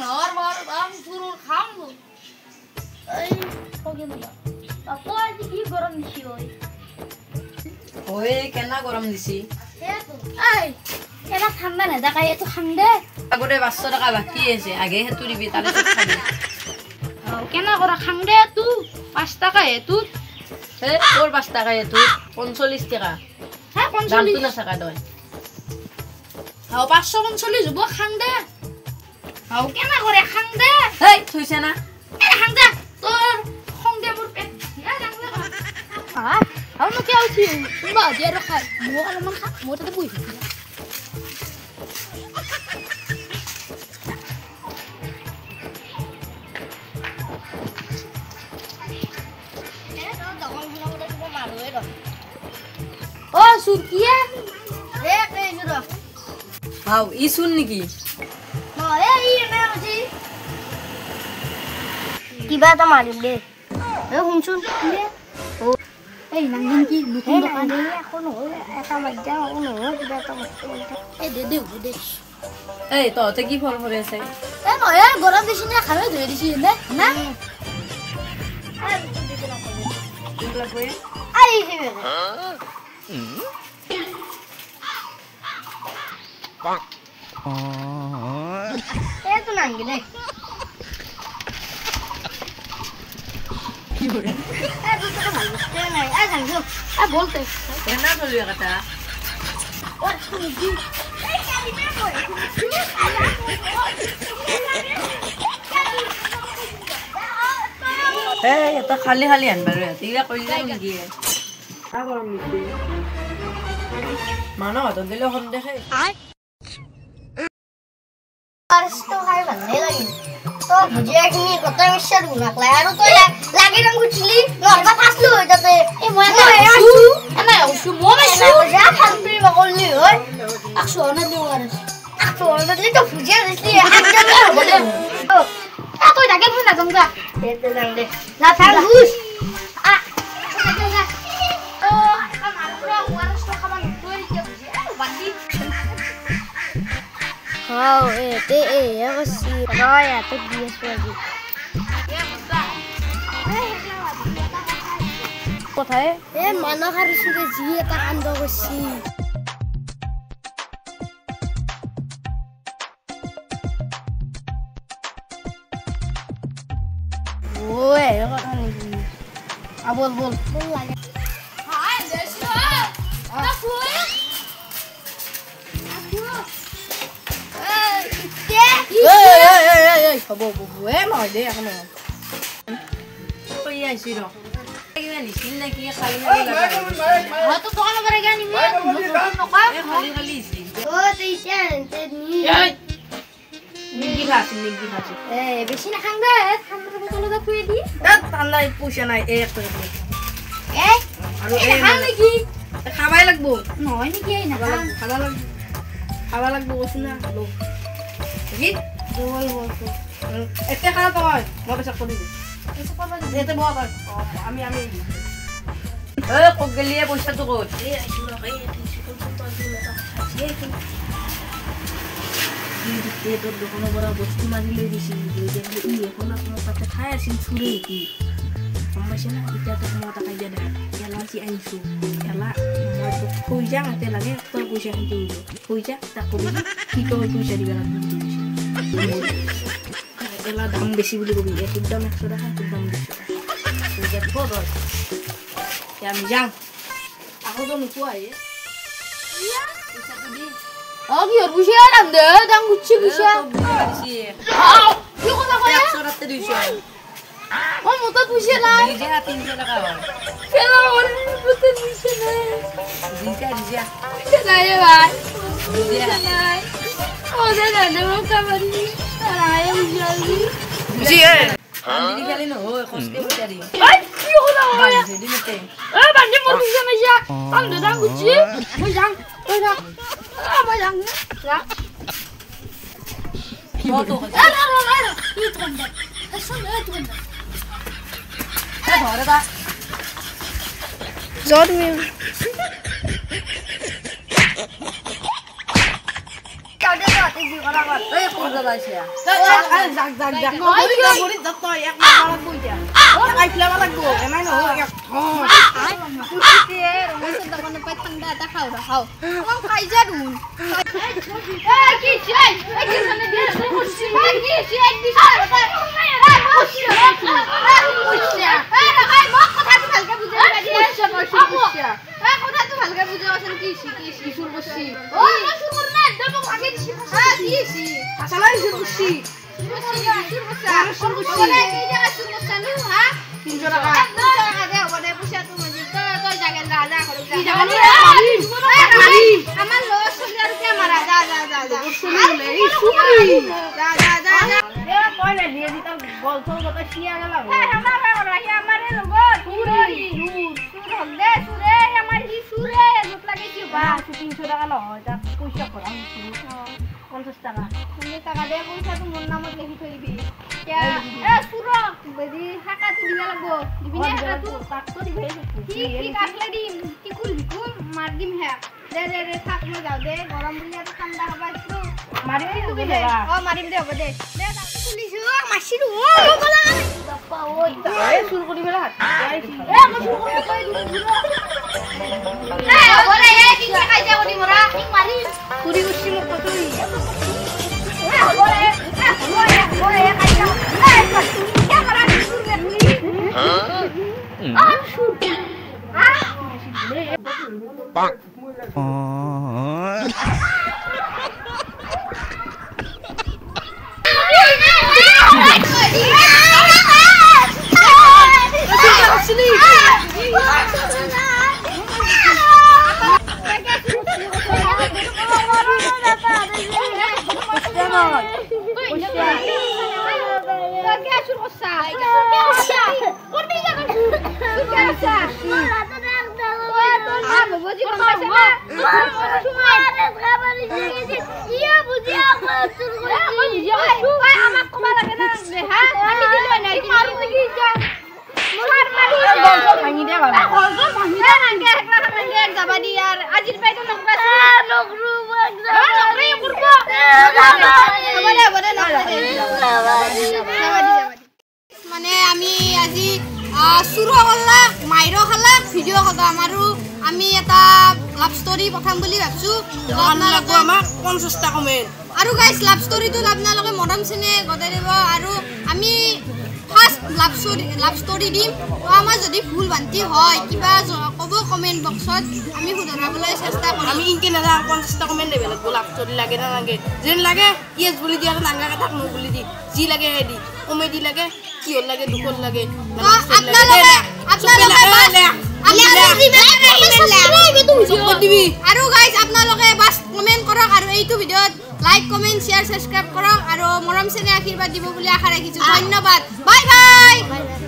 Nor bar bang turun kamu. Kau gimana? Aku aja ki goram disi oi. Oi, kena goram disi. Ya tuh. Kena ঠান্ডা না দেখা এত ঠান্ডা। আগরে 500 টাকা বাকি আছে আগে হেতু দিবি তালে সব খাবি। কেনা করা ঠান্ডা তুই 5 টাকা এতু। এ তোর 5 টাকা এতু 45 টাকা। হ্যাঁ 45 দাম তো না টাকা দয়। 545 হবো ঠান্ডা। কেনা করে ঠান্ডা। এই থইছে না। ঠান্ডা তোর ঠান্ডা মোর পেট। Aku kau sih, mbak dia rokai. Mau kalau makan, mau tetap bui. Oh, Surkia. Ini dah. Wow, isun niki. Nah, ini apa sih? Tiba tak malu deh. Hunsun dia. Ê, nàng nhân chi, được không được anh? Aku nổi, tao mày ra aku nổi, ra tao mày. Ê, để. এই তোতে কি ফল ফলে আছে? এ নয় গরম দিছি না খাবে ধুয়ে দিছি না না এগুলা কই? আই হিবে এ তো নাঙ্গি রে কি করে এ তো তো ভালো এ নাই আ জানি আ বলতে কেনা চলিয়া কথা ও শুনি কি এই কালি না কই এই এটা খালি খালি আনবা রে তিরা কইলা নেকি আ গরম নিতে মানো তো দিলে হন দেখে আরস্তো খাই ভালো লাগি তো ভুজিয়া কিনি কত মিশার গুনাকলা আৰু তো লাগি রং গুছলি নরবা ফাসলু যাতে এ মই না আছু মই মাছু যা ফালপি বকলি হই আকসু না দিও আর আকসু না দিলে তো ভুজিয়া দিছি একদম বলে আ কই লাগে ফোন না গঙ্গা দে দাং দে না থাক ঘুষ আ ও আমার পুরো আরস্তো খাবার তুই যে ভুজিয়া বাদি Oh, aku sih. Oh ya, tuh dia lagi. Kothai? Mana harus sudah jia tak ando besi. Woi, kok ini? Abol lagi. Hai, Desha. Aku ya. Ê, sao bộ em hỏi đi không nào? কই আইছিস কিনা নিছিল নাকি খালি খালি লাগা তো দোকান করে গেনি মে নকা খালি খালি ইসি ও তুই তে নি নিগি খাসি এ বেশি না খাঙ্গা বোতল দা খুই দি ঠান্ডা পুষে নাই এক করে এ আর এ খান নাকি খাবাই লাগবো নয় নাকি এই না খাবা লাগবো বসু না হ্যালো কি বল এতে খাওয়া তো হয় মই পেছাক কৰি দিম এসে পাবা এতে বহা পাই আমি এ কক গলিয়ে পয়সাটো কত এ আইছো রে এই তোর দোকানে বড় বস্তু মারি লই দিছি দেখলি ই এখন আপনার সাথে খাই আছেন ছুরে কি সমস্যা না এটা তো তোমার টাকা দিয়া দেয় এলা সি আইছো এলা মই তো কই যা আতে লাগে তোর পয়সা কিন্তু কই যা তা কই কি কই পয়সা দিবা লাগবে এলা দাম বেশি বলি কবি এর দাম 100 টাকা এর দাম 200 টাকা তুই যা বড় আমি যাও aku তো নুকু আয়ে ইয়া পয়সা তো দি কি আর বুঝিয়া নাম দে দাম গুছি বুঝিয়া কি কথা কয় 100 টাকা 200 ও মত বুঝিয়া না এই যে 300 টাকা হয় কেলা ওর মত বুঝিয়া না দিজা না রে ভাই দিজা নাই ও দাদা দেব কাবারি আর আয় বুঝালি বুঝিয়ে আমি খালি ন হয় খসকে বিচারি আই কি কথা কয় বাজে দিনতে বাজে মোর বুঝিয়া না যা দাম দে দাম গুছি ওই যাং আমার যাং না কত না কি তোমরা শুনে তোমরা ধরে দা জোর মে কাজে রাতে জি করা কর এই পূজা যাইছে যাক যাক যাক গরি যত এক মালত কইতা আই ফ্লেবা লাগবো এনাই ন এক কুচিতে রমেশ দোকানে পাই ঠান্ডা এটা খাও খাও কোন খাই যা দুন এই কি চাই এই কি সামনে দিয়ে খুশি এই কি চাই দিছ মানে আমি আজি সুৰো হলা মাইৰো হলা ভিডিও খদাম আৰু আমি এটা লাভ ষ্টৰী পঠাম বুলি ভাবছো আপোনালোকে আমাক 50 টা কমেন্ট আৰু গাইস লাভ ষ্টৰীটো আপোনালোকে মৰম চেনে গদাই দিব আৰু আমি ফাৰ্স্ট লাভ ষ্টৰী দিম আমাৰ যদি ভুল বান্তি হয় কিবা কব কমেন্ট বক্সত আমি শুধৰাবলৈ চেষ্টা কৰিম আমি ইনকে না 50 টা কমেন্ট লেভেল লাভ ষ্টৰী লাগে না লাগে যেন লাগে ইয়েস বুলি দিয়া নাঙ্গা কথা নো বুলি দি জি লাগে হেদি কমেডি লাগে কি হল লাগে দুখল লাগে আপোনালোকে আৰু গাইস আপোনালোকে বাস কমেন্ট কৰক আৰু এইটো ভিডিওত লাইক কমেন্ট শেয়াৰ সাবস্ক্ৰাইব কৰক আৰু মৰম চেনে আশীৰ্বাদ দিব বুলি আশা ৰাখিছো ধন্যবাদ বাই বাই